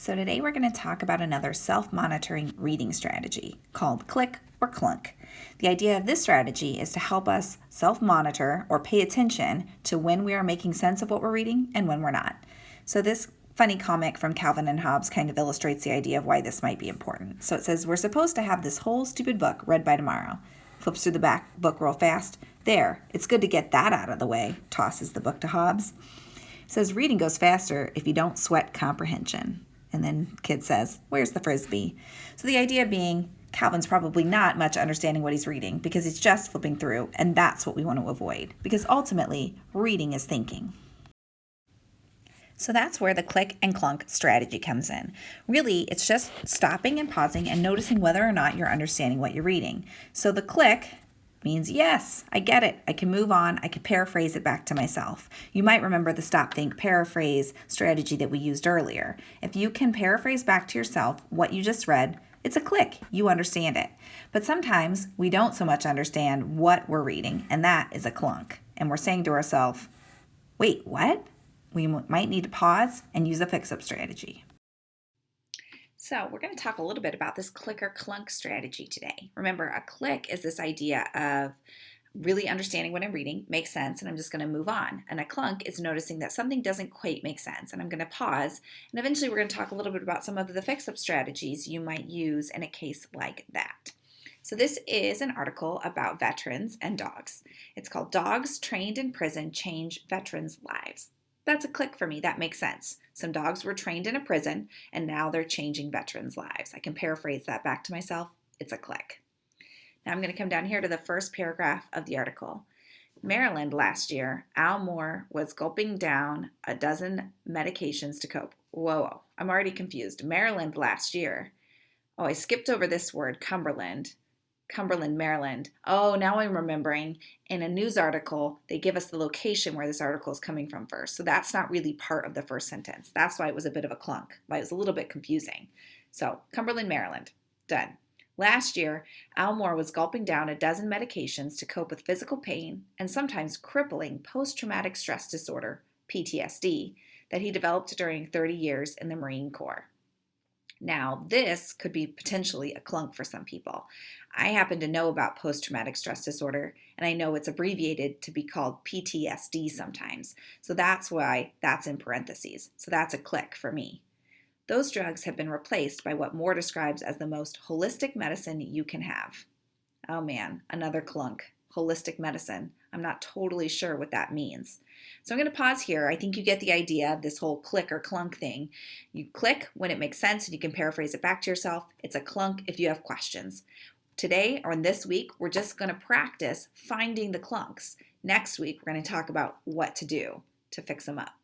So today we're going to talk about another self-monitoring reading strategy called click or clunk. The idea of this strategy is to help us self-monitor or pay attention to when we are making sense of what we're reading and when we're not. So this funny comic from Calvin and Hobbes kind of illustrates the idea of why this might be important. So it says, we're supposed to have this whole stupid book read by tomorrow. Flips through the back book real fast. There, it's good to get that out of the way, tosses the book to Hobbes. It says, reading goes faster if you don't sweat comprehension. And then kid says, where's the Frisbee? So the idea being, Calvin's probably not much understanding what he's reading because he's just flipping through, and that's what we want to avoid because ultimately, reading is thinking. So that's where the click and clunk strategy comes in. Really, it's just stopping and pausing and noticing whether or not you're understanding what you're reading. So the click means, yes, I get it. I can move on. I can paraphrase it back to myself. You might remember the stop, think, paraphrase strategy that we used earlier. If you can paraphrase back to yourself what you just read, it's a click. You understand it. But sometimes we don't so much understand what we're reading, and that is a clunk. And we're saying to ourselves, wait, what? We might need to pause and use a fix-up strategy. So we're going to talk a little bit about this click or clunk strategy today. Remember, a click is this idea of really understanding what I'm reading, makes sense, and I'm just going to move on. And a clunk is noticing that something doesn't quite make sense, and I'm going to pause. And eventually we're going to talk a little bit about some of the fix-up strategies you might use in a case like that. So this is an article about veterans and dogs. It's called Dogs Trained in Prison Change Veterans' Lives. That's a click for me. That makes sense. Some dogs were trained in a prison, and now they're changing veterans' lives. I can paraphrase that back to myself. It's a click. Now I'm going to come down here to the first paragraph of the article. Maryland last year, Al Moore was gulping down a dozen medications to cope. Whoa, I'm already confused. Maryland last year. Oh, I skipped over this word, Cumberland, Maryland. Oh, now I'm remembering. In a news article, they give us the location where this article is coming from first. So that's not really part of the first sentence. That's why it was a bit of a clunk, why it was a little bit confusing. So Cumberland, Maryland. Done. Last year, Al Moore was gulping down a dozen medications to cope with physical pain and sometimes crippling post-traumatic stress disorder, PTSD, that he developed during 30 years in the Marine Corps. Now, this could be potentially a clunk for some people. I happen to know about post-traumatic stress disorder, and I know it's abbreviated to be called PTSD sometimes. So that's why that's in parentheses. So that's a click for me. Those drugs have been replaced by what Moore describes as the most holistic medicine you can have. Oh man, another clunk. Holistic medicine. I'm not totally sure what that means. So I'm going to pause here. I think you get the idea of this whole click or clunk thing. You click when it makes sense and you can paraphrase it back to yourself. It's a clunk if you have questions. Today or in this week, we're just going to practice finding the clunks. Next week, we're going to talk about what to do to fix them up.